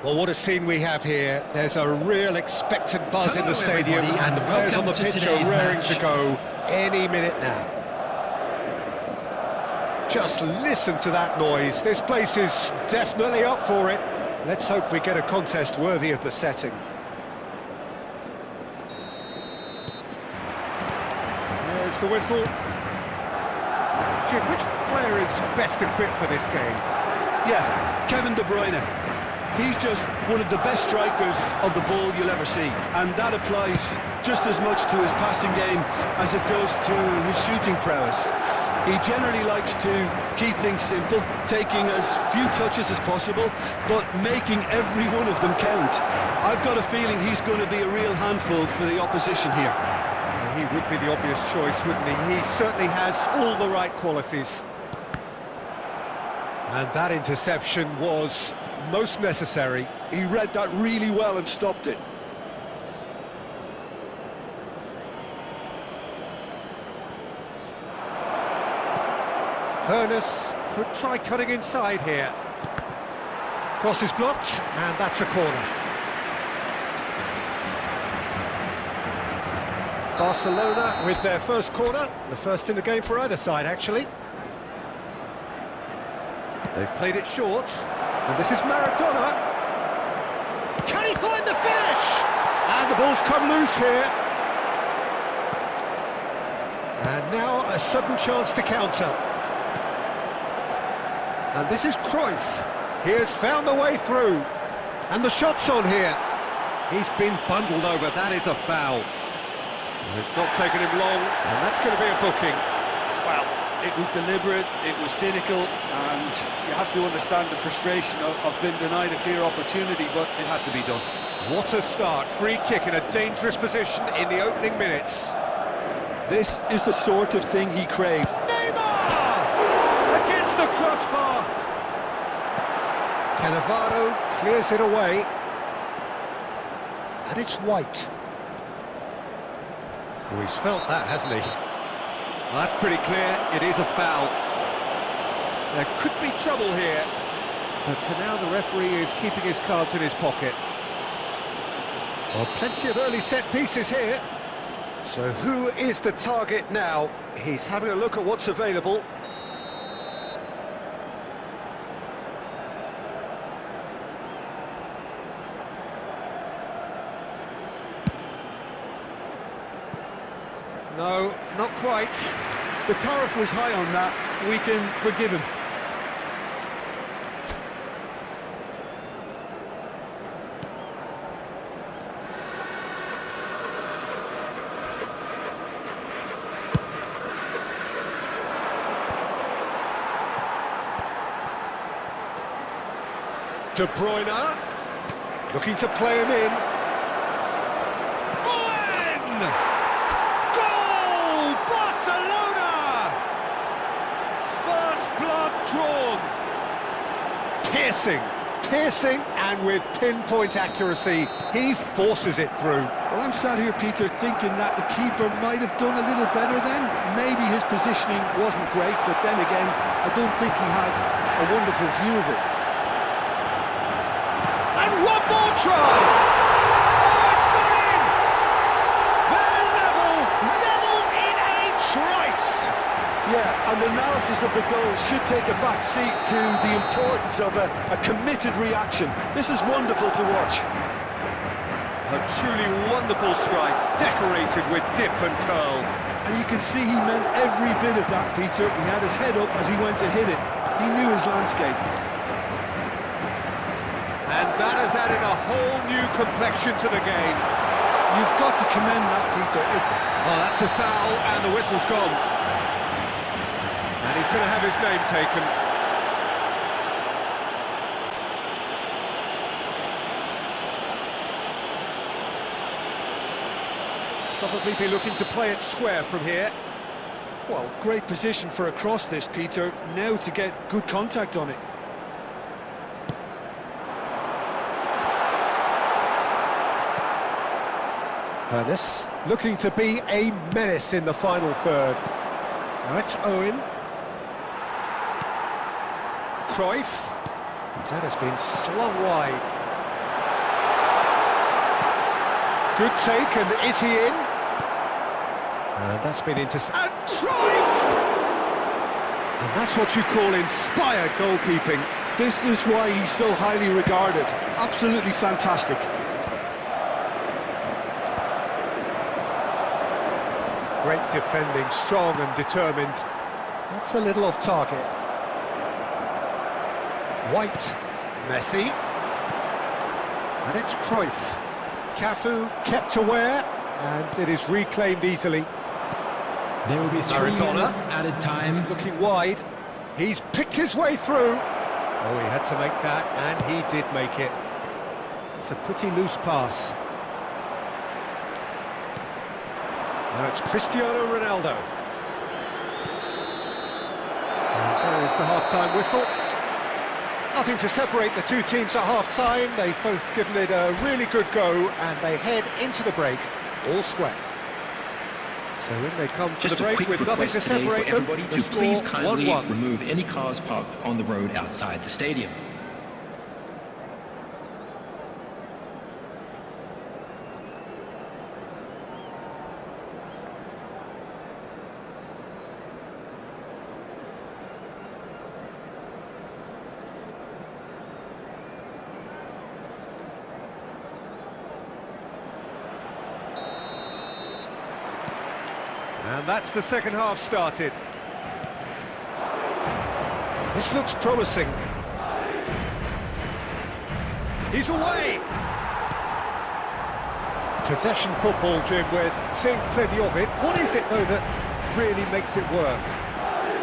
Well, what a scene we have here. There's a real expectant buzz in the stadium, and the players on the pitch are raring to go any minute now. Just listen to that noise. This place is definitely up for it. Let's hope we get a contest worthy of the setting. There's the whistle. Jim, which player is best equipped for this game? Yeah, Kevin De Bruyne. He's just one of the best strikers of the ball you'll ever see, and that applies just as much to his passing game as it does to his shooting prowess. He generally likes to keep things simple, taking as few touches as possible, but making every one of them count. I've got a feeling he's going to be a real handful for the opposition here. He would be the obvious choice, wouldn't he? He certainly has all the right qualities. And that interception was most necessary. He read that really well and stopped it. Hernus could try cutting inside here. Cross is blocked, and that's a corner. Barcelona with their first corner, the first in the game for either side, actually. They've played it short, and this is Maradona. Can he find the finish? And the ball's come loose here. And now a sudden chance to counter. And this is Cruyff. He has found the way through. And the shot's on here. He's been bundled over. That is a foul. And it's not taken him long, and that's going to be a booking. Well, it was deliberate, it was cynical, and you have to understand the frustration of being denied a clear opportunity, but it had to be done. What a start. Free kick in a dangerous position in the opening minutes. This is the sort of thing he craves. Neymar! Against the crossbar. Cannavaro clears it away. And it's White. Oh, he's felt that, hasn't he? Well, that's pretty clear. It is a foul. There could be trouble here. But for now, the referee is keeping his cards in his pocket. Well, plenty of early set pieces here. So who is the target now? He's having a look at what's available. No, not quite. The tariff was high on that. We can forgive him. De Bruyne, looking to play him in. Owen! Goal! Barcelona! First blood drawn. Piercing, and with pinpoint accuracy, he forces it through. Well, I'm sat here, Peter, thinking that the keeper might have done a little better then. Maybe his positioning wasn't great, but then again, I don't think he had a wonderful view of it. And one more try! Oh, it's gone in! They're level in a trice! Yeah, and the analysis of the goal should take a back seat to the importance of a committed reaction. This is wonderful to watch. A truly wonderful strike, decorated with dip and curl. And you can see he meant every bit of that, Peter. He had his head up as he went to hit it. He knew his landscape. And that has added a whole new complexion to the game. You've got to commend that, Peter. Oh, that's a foul, and the whistle's gone. And he's going to have his name taken. Probably be looking to play it square from here. Well, great position for a cross this, Peter. Now to get good contact on it. Hernus looking to be a menace in the final third. Now it's Owen. Cruyff. And that has been slung wide. Good take, and is he in? And that's been intercepted. And drive! And that's what you call inspired goalkeeping. This is why he's so highly regarded. Absolutely fantastic. Great defending, strong and determined. That's a little off target. White, Messi. And it's Cruyff. Cafu kept aware, and it is reclaimed easily. There will be 3 minutes added time. He's looking wide. He's picked his way through. Oh, he had to make that, and he did make it. It's a pretty loose pass. Now it's Cristiano Ronaldo. And there is the half-time whistle. Nothing to separate the two teams at half-time. They've both given it a really good go, and they head into the break all sweat. So in they come for the break with nothing to separate them. The score 1-1. Remove any cars parked on the road outside the stadium. And that's the second half started. This looks promising. He's away! Possession football, Jim, we're seeing plenty of it. What is it, though, that really makes it work?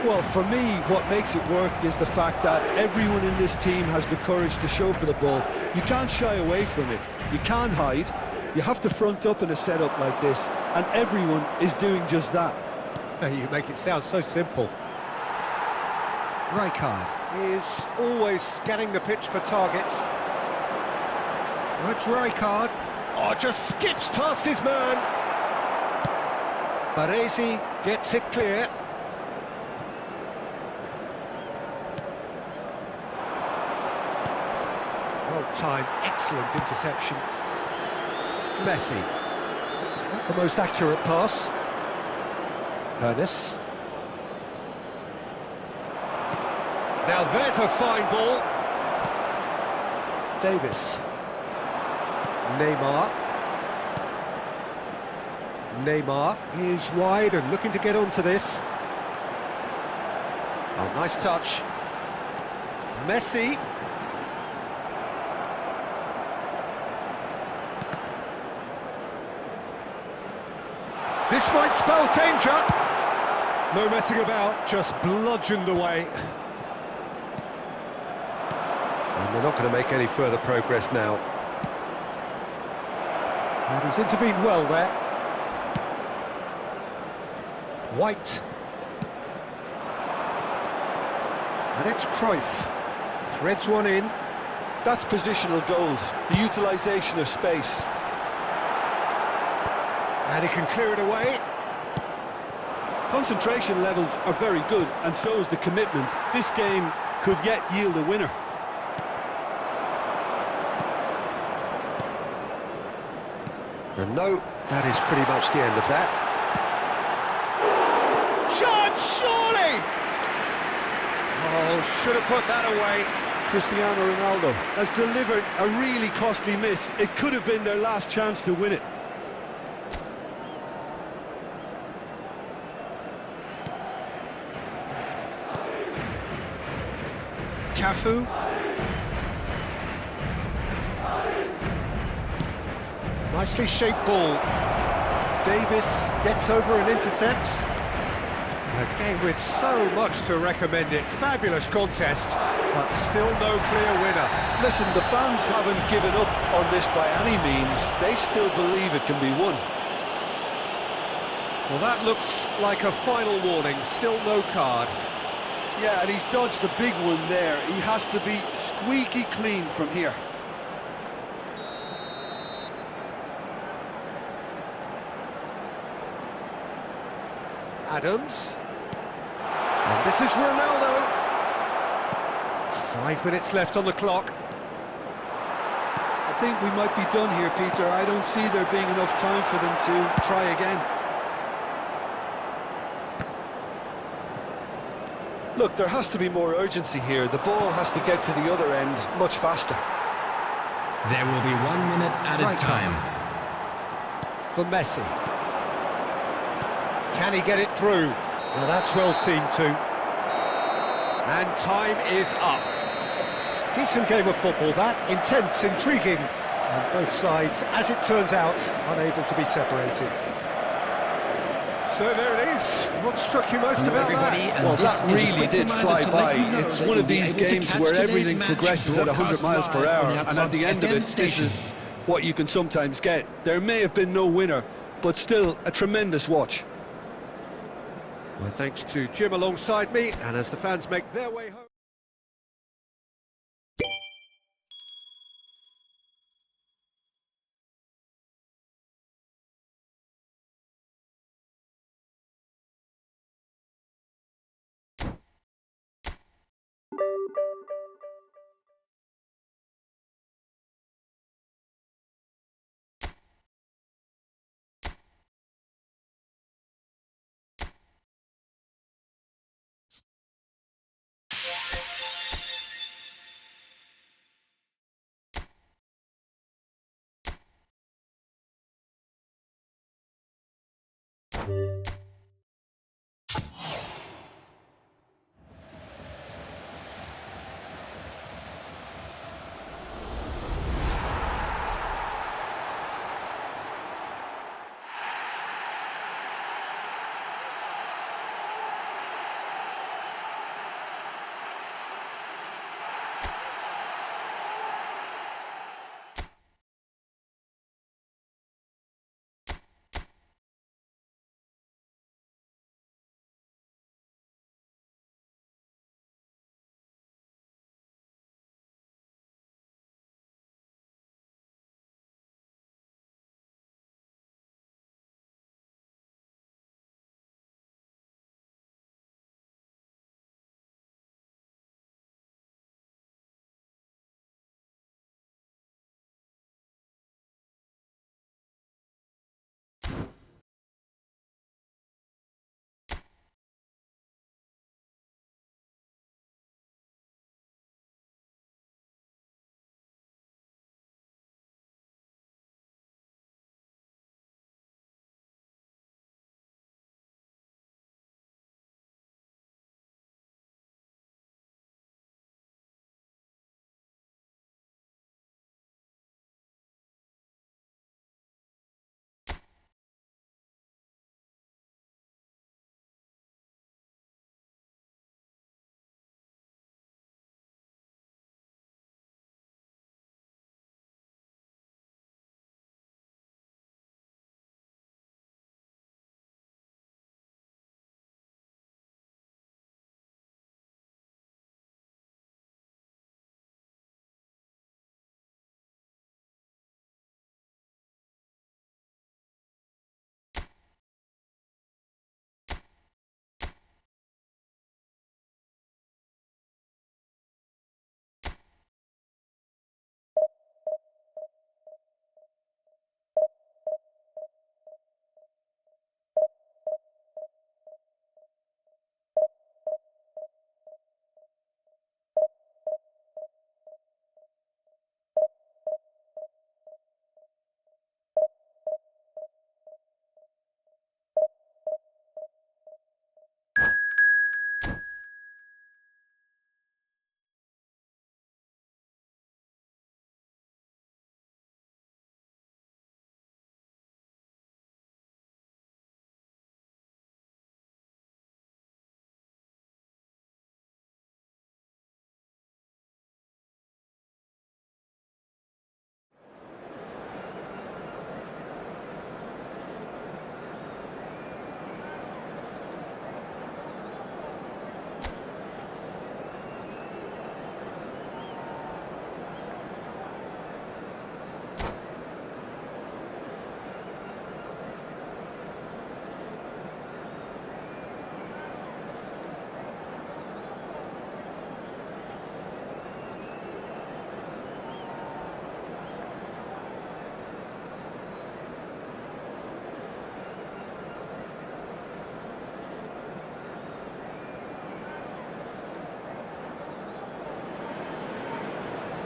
Well, for me, what makes it work is the fact that everyone in this team has the courage to show for the ball. You can't shy away from it. You can't hide. You have to front up in a setup like this, and everyone is doing just that. You make it sound so simple. Rijkaard is always scanning the pitch for targets. That's Rijkaard. Oh, just skips past his man. Baresi gets it clear. Well timed, excellent interception. Messi. Not the most accurate pass. Ernest. Now there's a fine ball. Davis. Neymar is wide and looking to get onto this. Oh, nice touch. Messi. This might spell danger. No messing about, just bludgeoned away. And they're not going to make any further progress now. And he's intervened well there. White. And it's Cruyff. Threads one in. That's positional goals, the utilisation of space. And he can clear it away. Concentration levels are very good, and so is the commitment. This game could yet yield a winner. And no, that is pretty much the end of that. Shot, surely! Oh, should have put that away. Cristiano Ronaldo has delivered a really costly miss. It could have been their last chance to win it. Cafu. Nicely shaped ball. Davis gets over and intercepts. A game with so much to recommend it. Fabulous contest, but still no clear winner. Listen, the fans haven't given up on this by any means. They still believe it can be won. Well, that looks like a final warning. Still no card. Yeah, and he's dodged a big one there. He has to be squeaky clean from here. Adams. And this is Ronaldo. 5 minutes left on the clock. I think we might be done here, Peter. I don't see there being enough time for them to try again. Look, there has to be more urgency here. The ball has to get to the other end much faster. There will be 1 minute added Right time. For Messi. Can he get it through? Now that's well seen too. And time is up. Decent game of football that, intense, intriguing, and both sides, as it turns out, unable to be separated. So there it is. What struck you most Hello about everybody, that? and Well, this that is a really quick did reminder fly to by. let you know It's that one of you'll be these able to games catch where today's everything match progresses at 100 miles per broadcast hour, live on and at the end of FM it, this station. is what you can sometimes get. There may have been no winner, but still a tremendous watch. Well, thanks to Jim alongside me, and as the fans make their way home.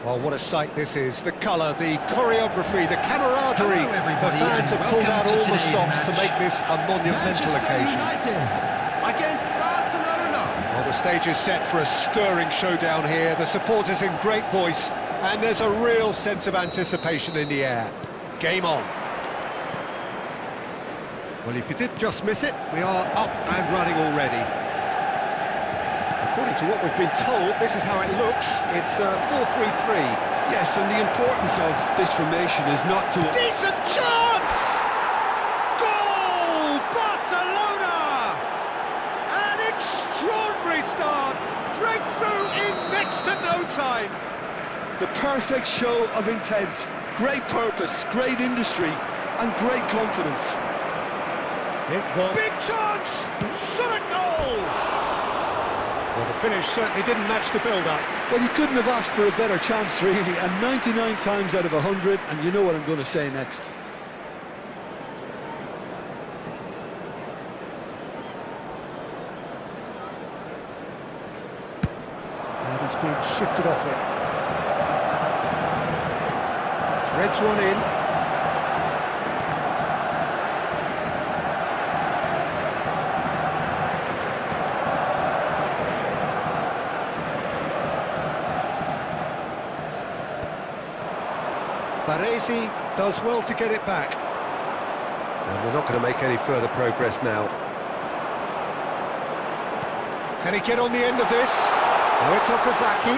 Well, what a sight this is. The colour, the choreography, the camaraderie. Hello, everybody, The fans and have pulled out welcome to all the today's stops to match. make this a monumental Manchester occasion. United against Barcelona. Well, the stage is set for a stirring showdown here. The supporters in great voice, and there's a real sense of anticipation in the air. Game on. Well, if you did just miss it, we are up and running already. According to what we've been told, this is how it looks. It's 4-3-3. Yes, and the importance of this formation is not to... Decent chance! Goal! Barcelona! An extraordinary start! Breakthrough in next to no time! The perfect show of intent, great purpose, great industry, and great confidence. It was... Big chance! Shot a goal! Well, the finish certainly didn't match the build-up. Well, you couldn't have asked for a better chance, really, and 99 times out of 100, and you know what I'm going to say next. And he's been shifted off it. Threads one in. Baresi does well to get it back. And we're not going to make any further progress now. Can he get on the end of this? Oh, it's Okazaki.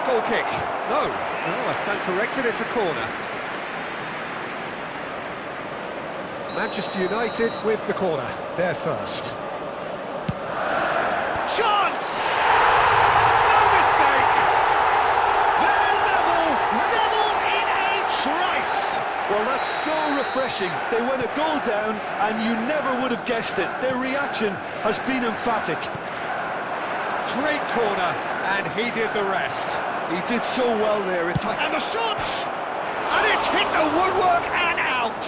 Goal kick. No, I stand corrected, it's a corner. Manchester United with the corner. They're first. Chance! No mistake! They're level in a trice! Well, that's so refreshing. They went a goal down, and you never would have guessed it. Their reaction has been emphatic. Great corner, and he did the rest. He did so well there. And the shot! And it's hit the woodwork and out!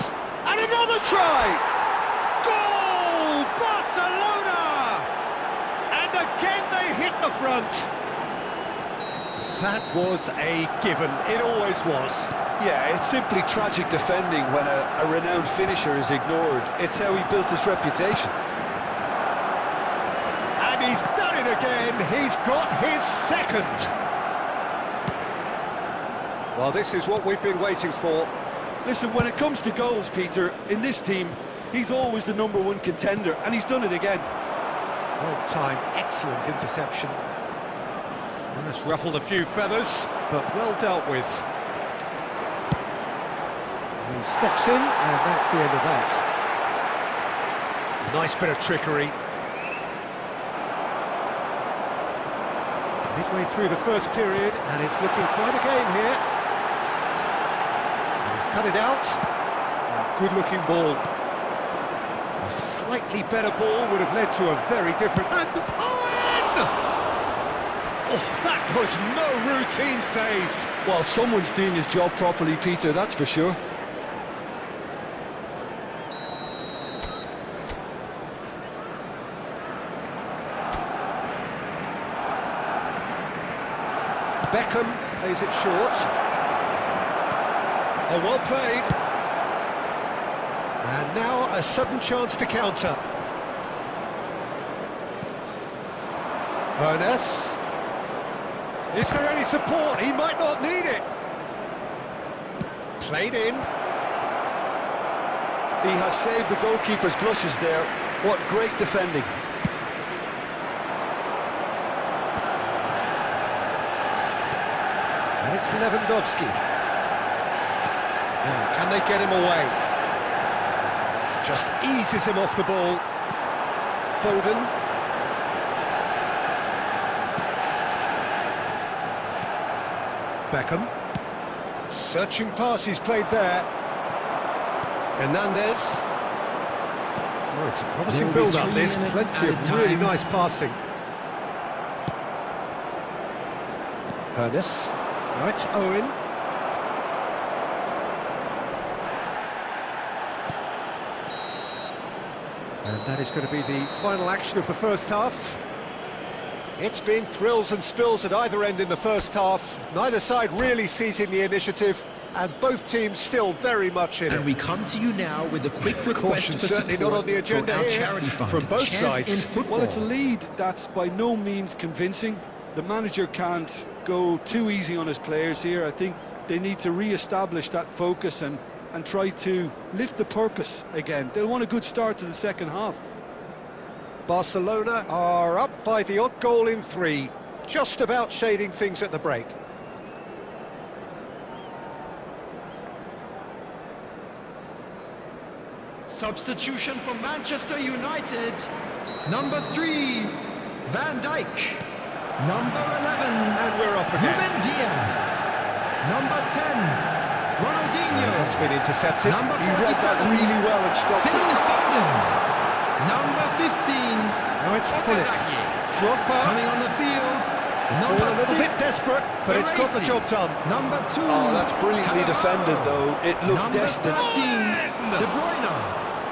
And another try! Goal! Barcelona! And again they hit the front. That was a given. It always was. Yeah, it's simply tragic defending when a renowned finisher is ignored. It's how he built his reputation. And he's done it again. He's got his second. Well, this is what we've been waiting for. Listen, when it comes to goals, Peter, in this team, he's always the #1 contender, and he's done it again. Well timed, excellent interception. Well, that's ruffled a few feathers, but well dealt with. He steps in, and that's the end of that. Nice bit of trickery. Midway through the first period, and it's looking quite a game here. He's cut it out. A good-looking ball. A slightly better ball would have led to a very different... And Owen! Oh, that was no routine save. Well, someone's doing his job properly, Peter, that's for sure. Beckham plays it short. Oh, well played. And now a sudden chance to counter. Ernest. Is there any support? He might not need it. Played in. He has saved the goalkeeper's blushes there. What great defending. And it's Lewandowski. Now, can they get him away? Just eases him off the ball. Foden. Beckham. Searching pass he's played there. Hernandez. Oh, it's a promising build-up. There's plenty of really nice passing. Ernest. Now it's Owen. And that is going to be the final action of the first half. It's been thrills and spills at either end in the first half. Neither side really seizing the initiative, and both teams still very much in it. And we come to you now with a quick request Caution for certainly not support on the agenda for our here charity fund, from both Chance sides. in Football. Well, it's a lead that's by no means convincing. The manager can't go too easy on his players here. I think they need to re-establish that focus and try to lift the purpose again. They'll want a good start to the second half. Barcelona are up by the odd goal in 3, just about shading things at the break. Substitution for Manchester United. Number 3, Van Dijk. Number 11, And we're off again. Ruben Diaz. Number 10, Ronaldinho. That's been intercepted. Number He read that 47, really well and stopped Phil it. Foden. Number 15, Now it's Gullit. Otamendi. Drogba. Coming on the field. It's all Number a little 6, bit desperate, but it's got the Baresi. job done. Number 2, Oh, that's brilliantly Cannavaro. defended, though. It looked Number destined. 13, De Bruyne.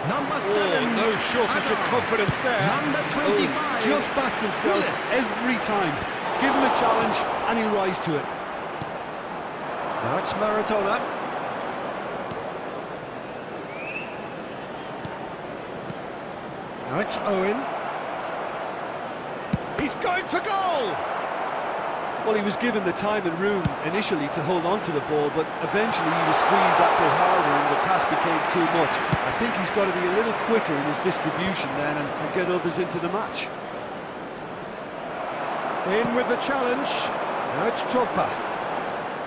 Number 7, no shortage of Hazard. confidence there. Number 25, Just backs himself Gullit. every time. Give him a challenge and he'll rise to it. Now it's Maradona. Now it's Owen. He's going for goal! Well, he was given the time and room initially to hold on to the ball, but eventually he was squeezed that bit harder and the task became too much. I think he's got to be a little quicker in his distribution then and get others into the match. In with the challenge. Now it's Drogba.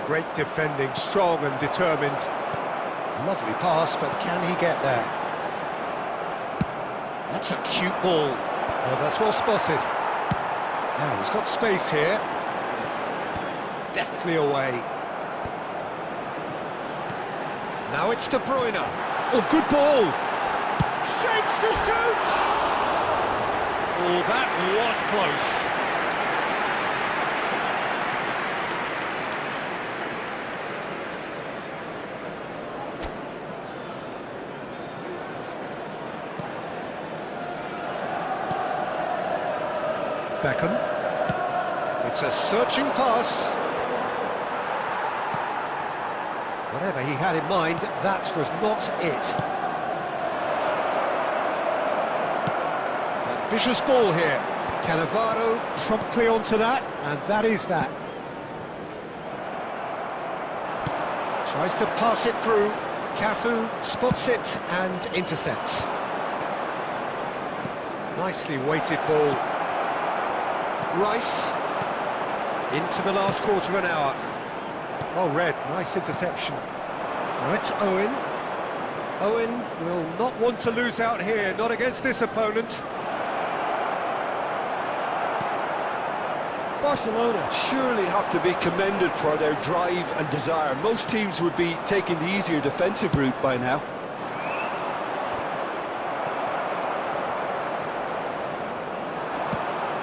Great defending, strong and determined. Lovely pass, but can he get there? That's a cute ball. Oh, that's well spotted. Now he's got space here. Deftly away. Now it's De Bruyne. Oh, good ball. Shapes to shoot! Oh, that was close. Beckham. It's a searching pass. Whatever he had in mind, that was not it. A vicious ball here. Cannavaro promptly onto that, and that is that. Tries to pass it through. Cafu spots it and intercepts. Nicely weighted ball. Rice into the last quarter of an hour. Well read, nice interception. Now it's Owen. Owen will not want to lose out here, not against this opponent. Barcelona surely have to be commended for their drive and desire. Most teams would be taking the easier defensive route by now.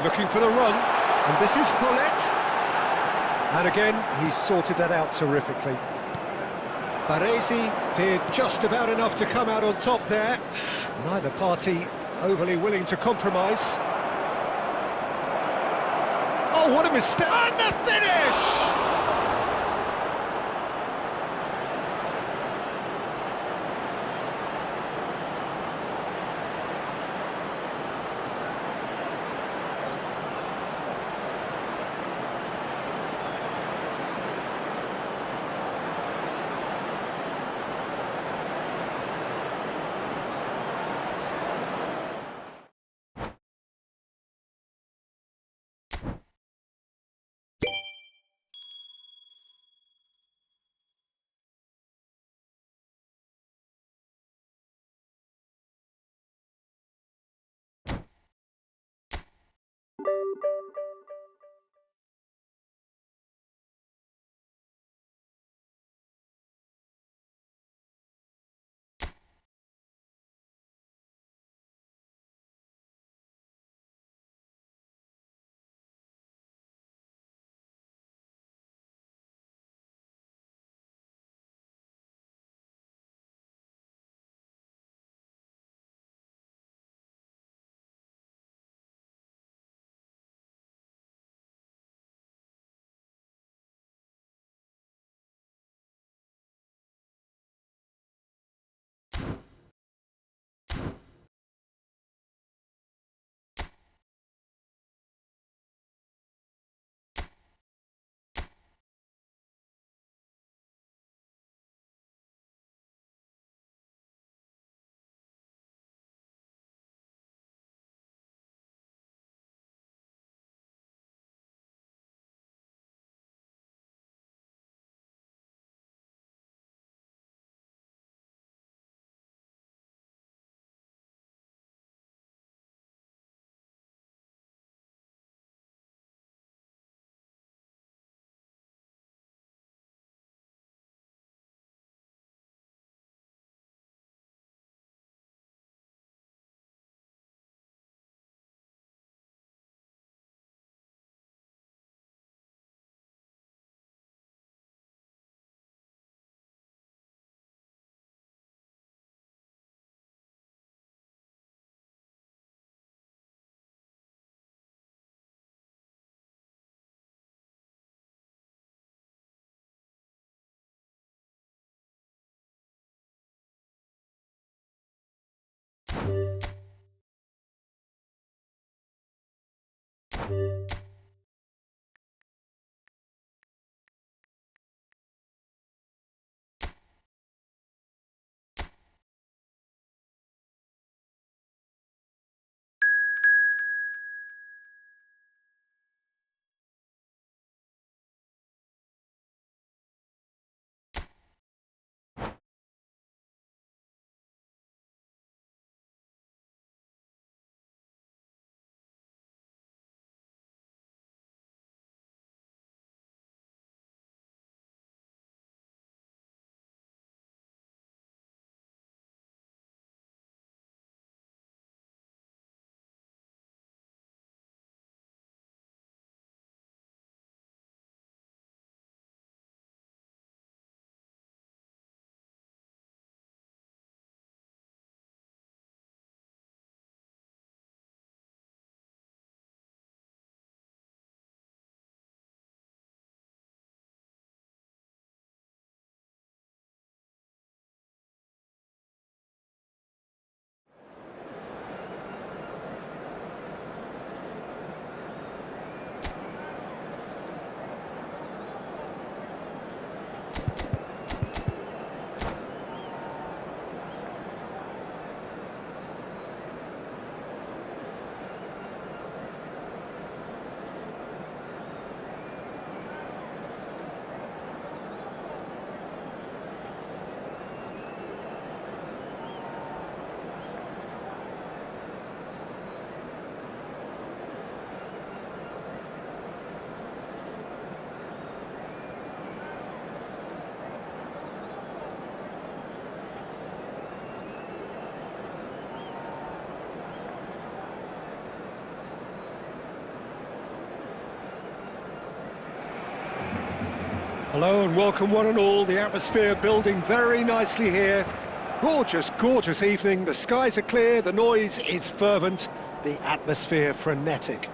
Looking for the run, and this is Gullit. And again, he's sorted that out terrifically. Baresi did just about enough to come out on top there. Neither party overly willing to compromise. Oh, what a mistake! And the finish! Hello and welcome one and all, the atmosphere building very nicely here. Gorgeous, gorgeous evening, the skies are clear, the noise is fervent, the atmosphere frenetic.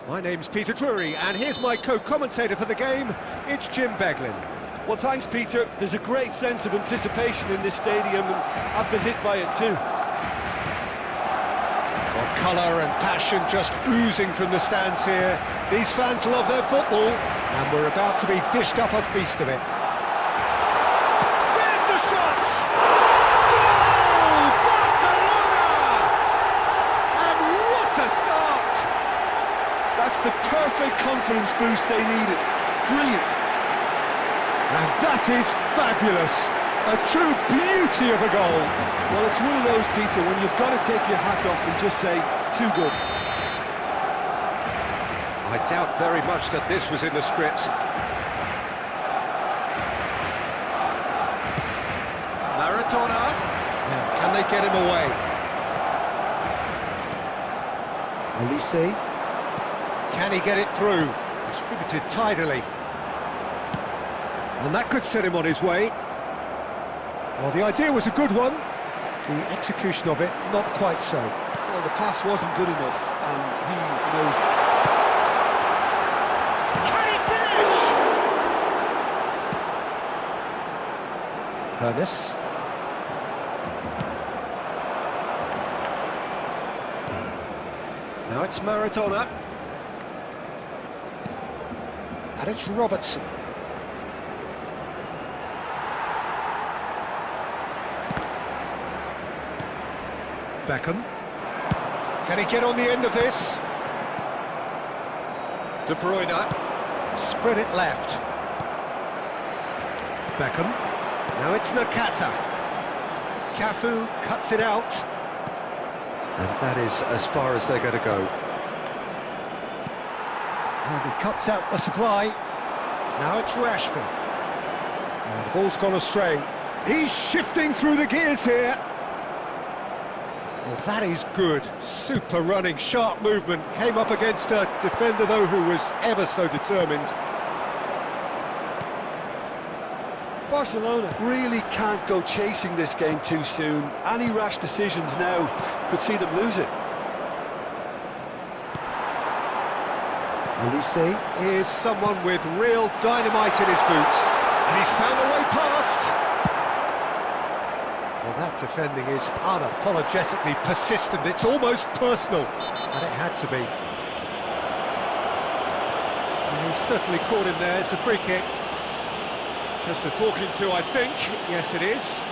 My name's Peter Drury and here's my co-commentator for the game, it's Jim Beglin. Well, thanks, Peter. There's a great sense of anticipation in this stadium, and I've been hit by it too. Well, colour and passion just oozing from the stands here. These fans love their football, and we're about to be dished up a feast of it. There's the shot! Goal! Barcelona! And what a start! That's the perfect confidence boost they needed. Brilliant. And that is fabulous. A true beauty of a goal. Well, it's one of those, Peter, when you've got to take your hat off and just say, too good. I doubt very much that this was in the script. Maradona. Now, can they get him away? Olise. Can he get it through? Distributed tidily. And that could set him on his way. Well, the idea was a good one. The execution of it, not quite so. Well, the pass wasn't good enough, and he knows it. Can he finish? Ernest. Now it's Maradona. And it's Robertson. Beckham. Can he get on the end of this? De Bruyne. Spread it left. Beckham. Now it's Nakata. Cafu cuts it out. And that is as far as they're going to go. And he cuts out the supply. Now it's Rashford. And the ball's gone astray. He's shifting through the gears here. Well, that is good. Super running, sharp movement. Came up against a defender, though, who was ever so determined. Barcelona really can't go chasing this game too soon. Any rash decisions now could see them lose it. Olise is someone with real dynamite in his boots. And he's found a way past. Well, that defending is unapologetically persistent. It's almost personal. And it had to be. He's certainly caught him there. It's a free kick. Just a talking to, I think. Yes, it is.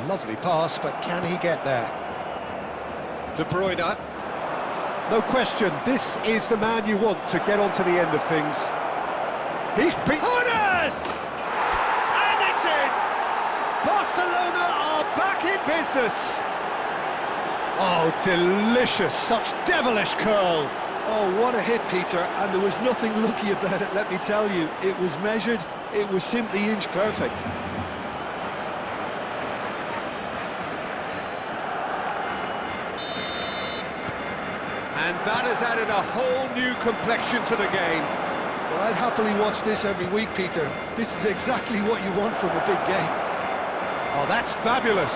Lovely pass, but can he get there? De Bruyne. No question, this is the man you want to get onto the end of things. He's beat... Honest! And it's in! Barcelona are back in business! Oh, delicious, such devilish curl! Oh, what a hit, Peter, and there was nothing lucky about it, let me tell you. It was measured, it was simply inch perfect. And that has added a whole new complexion to the game. Well, I'd happily watch this every week, Peter. This is exactly what you want from a big game. Oh, that's fabulous.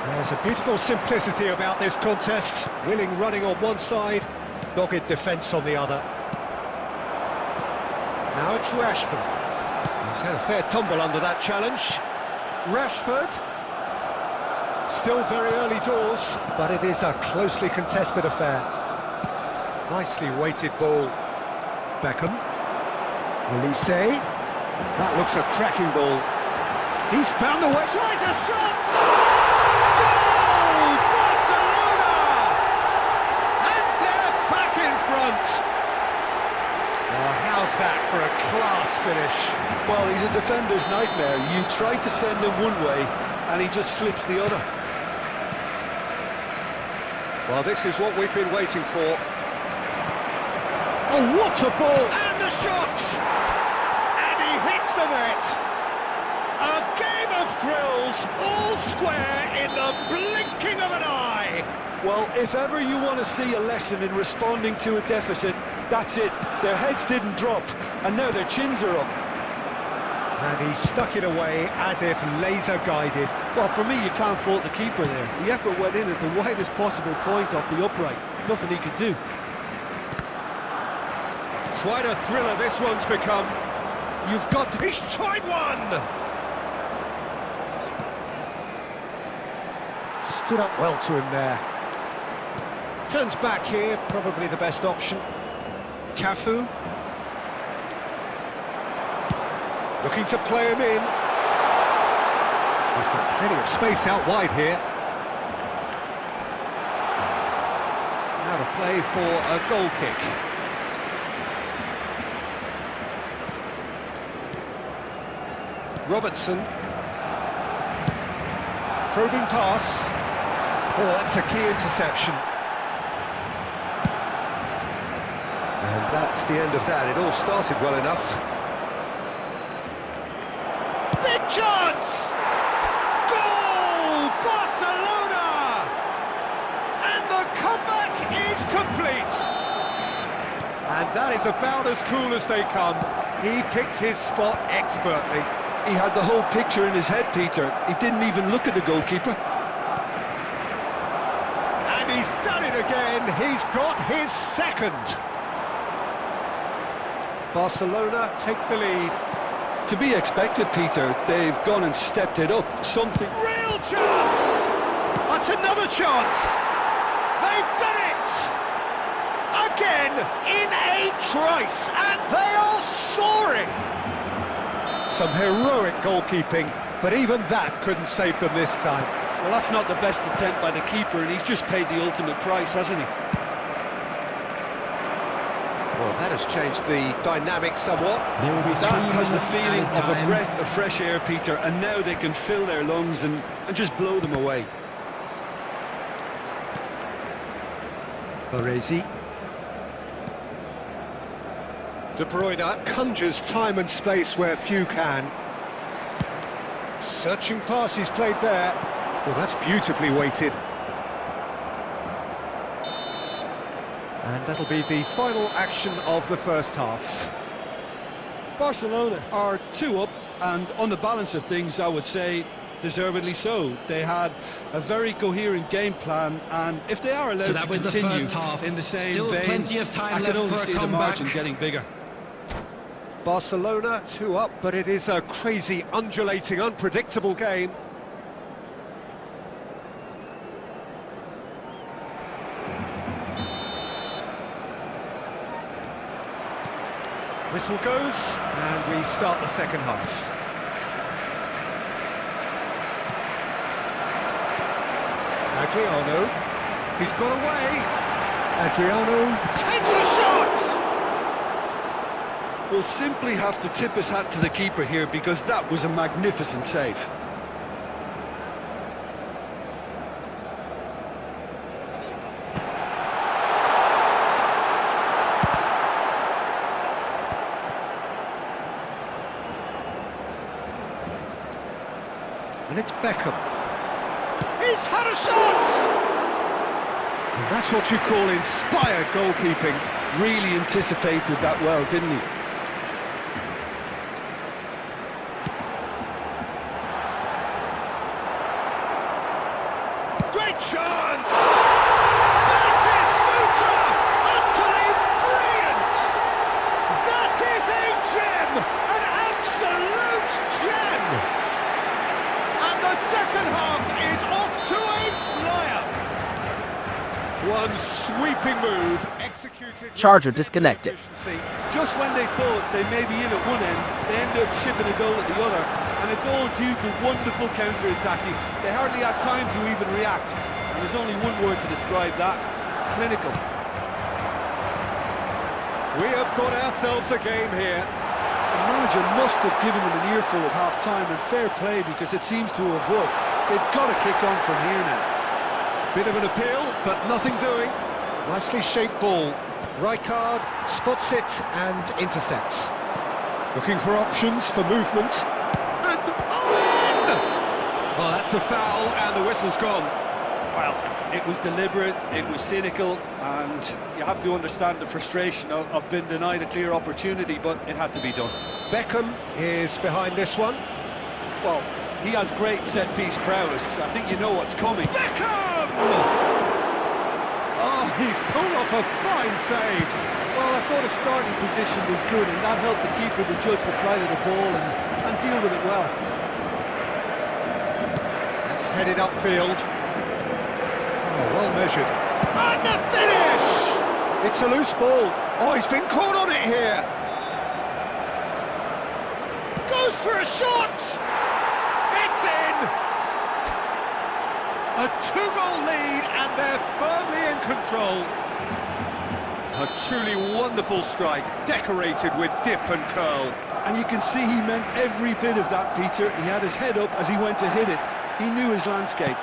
There's a beautiful simplicity about this contest. Willing running on one side, dogged defence on the other. Now it's Rashford. He's had a fair tumble under that challenge. Rashford. Still very early doors, but it is a closely contested affair. Nicely weighted ball. Beckham. Olise. That looks a cracking ball. He's found the way. Tries a shot! Goal! Barcelona! And they're back in front. Oh, how's that for a class finish? Well, he's a defender's nightmare. You try to send him one way, and he just slips the other. Well, this is what we've been waiting for. Oh, what a ball! And the shot! And he hits the net! A game of thrills, all square in the blinking of an eye! Well, if ever you want to see a lesson in responding to a deficit, that's it. Their heads didn't drop, and now their chins are up. And he stuck it away as if laser-guided. Well, for me, you can't fault the keeper there. The effort went in at the widest possible point off the upright. Nothing he could do. Quite a thriller this one's become. You've got to... He's tried one! Stood up well to him there. Turns back here, probably the best option. Cafu. Looking to play him in. He's got plenty of space out wide here. Out of play for a goal kick. Robertson. Probing pass. Oh, it's a key interception. And that's the end of that. It all started well enough. Big chance! Goal! Barcelona! And the comeback is complete! And that is about as cool as they come. He picked his spot expertly. He had the whole picture in his head, Peter. He didn't even look at the goalkeeper. And he's done it again. He's got his second. Barcelona take the lead. To be expected, Peter. They've gone and stepped it up. Something... Real chance! That's another chance! They've done it! Again, in a trice, and they are soaring! Some heroic goalkeeping, but even that couldn't save them this time. Well, that's not the best attempt by the keeper, and he's just paid the ultimate price, hasn't he? Well, that has changed the dynamic somewhat. That has the feeling of a time. breath of fresh air, Peter, and now they can fill their lungs and just blow them away. Baresi. De Bruyne conjures time and space where few can. Searching pass he's played there. Well, that's beautifully weighted. And that'll be the final action of the first half. Barcelona are 2 up, and on the balance of things, I would say, deservedly so. They had a very coherent game plan, and if they are allowed to continue in the same vein, I can only see the margin getting bigger. Barcelona 2 up, but it is a crazy, undulating, unpredictable game. Whistle goes, and we start the second half. Adriano, he's got away. Adriano takes a shot! We'll simply have to tip his hat to the keeper here, because that was a magnificent save. And it's Beckham. He's had a shot! And that's what you call inspired goalkeeping. Really anticipated that well, didn't he? Great chance! That is Scooter! Utterly brilliant! That is a gem! An absolute gem! And the second half is off to a flyer! One sweeping move, executed... Charger disconnected. Just when they thought they may be in at one end, they end up shipping a goal at the other, and it's all due to wonderful counter-attacking. They hardly had time to even react, and there's only one word to describe that: clinical. We have got ourselves a game here. The manager must have given them an earful at half-time, and fair play, because it seems to have worked. They've got to kick on from here now. Bit of an appeal, but nothing doing. Nicely shaped ball. Rijkaard spots it and intercepts. Looking for options for movement. And in! Oh, that's a foul, and the whistle's gone. Well, it was deliberate, it was cynical, and you have to understand the frustration of being denied a clear opportunity, but it had to be done. Beckham is behind this one. Well, he has great set-piece prowess. I think you know what's coming. Beckham! Oh, he's pulled off a fine save. Well, I thought his starting position was good, and that helped the keeper to judge the flight of the ball and deal with it well. It's headed upfield. Oh, well measured. And the finish! It's a loose ball. Oh, he's been caught on it here. Goes for a shot! It's in! A two-goal lead, and they're firmly in control. A truly wonderful strike, decorated with dip and curl. And you can see he meant every bit of that, Peter. He had his head up as he went to hit it. He knew his landscape.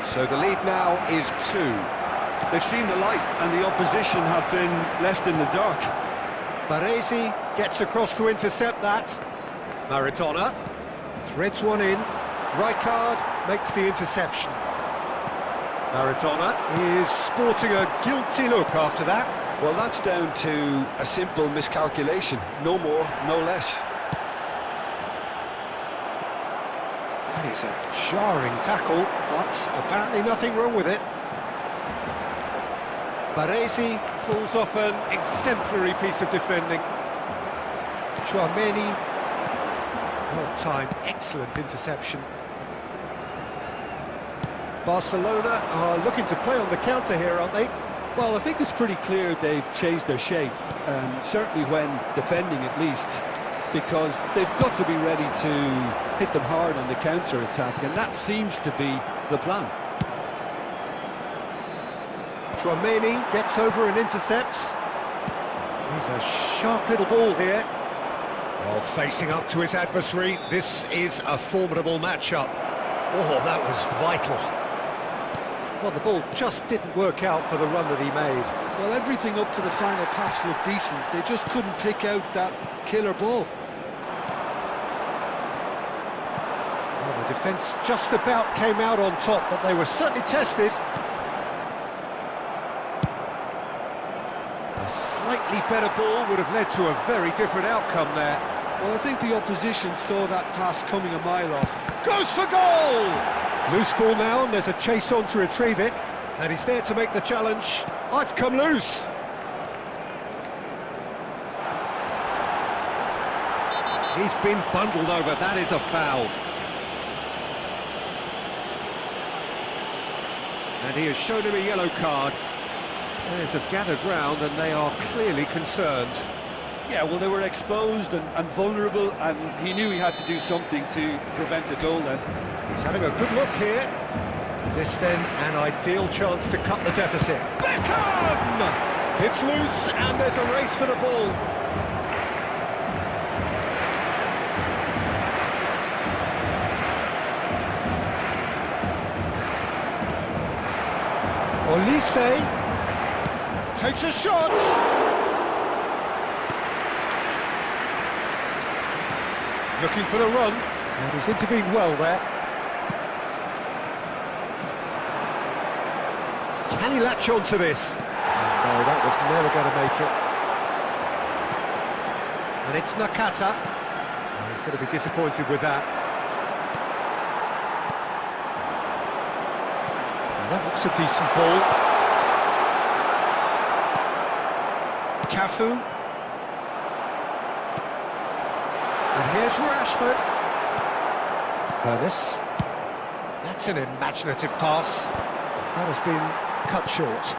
So the lead now is 2. They've seen the light, and the opposition have been left in the dark. Baresi gets across to intercept that. Maradona threads one in. Rijkaard makes the interception. Maradona is sporting a guilty look after that. Well, that's down to a simple miscalculation. No more, no less. That is a jarring tackle, but apparently nothing wrong with it. Baresi pulls off an exemplary piece of defending. Chouameni, well-timed, excellent interception. Barcelona are looking to play on the counter here, aren't they? Well, I think it's pretty clear they've changed their shape, certainly when defending at least, because they've got to be ready to hit them hard on the counter-attack, and that seems to be the plan. Chouameni gets over and intercepts. He's a sharp little ball here. Oh, facing up to his adversary, this is a formidable matchup. Oh, that was vital. Well, the ball just didn't work out for the run that he made. Well, everything up to the final pass looked decent. They just couldn't pick out that killer ball. Well, the defence just about came out on top, but they were certainly tested. A slightly better ball would have led to a very different outcome there. Well, I think the opposition saw that pass coming a mile off. Goes for goal! Loose ball now, and there's a chase on to retrieve it. And he's there to make the challenge. Oh, it's come loose. He's been bundled over, that is a foul. And he has shown him a yellow card. Players have gathered round and they are clearly concerned. Yeah, well, they were exposed and vulnerable, and he knew he had to do something to prevent a goal then. He's having a good look here. This then an ideal chance to cut the deficit. Beckham! It's loose and there's a race for the ball. Olise takes a shot. Looking for the run, and he's intervened well there. Can he latch on to this? No, that was never going to make it. And it's Nakata. He's going to be disappointed with that. Now that looks a decent ball. Cafu. And here's Rashford. Ernest. That's an imaginative pass. That has been cut short.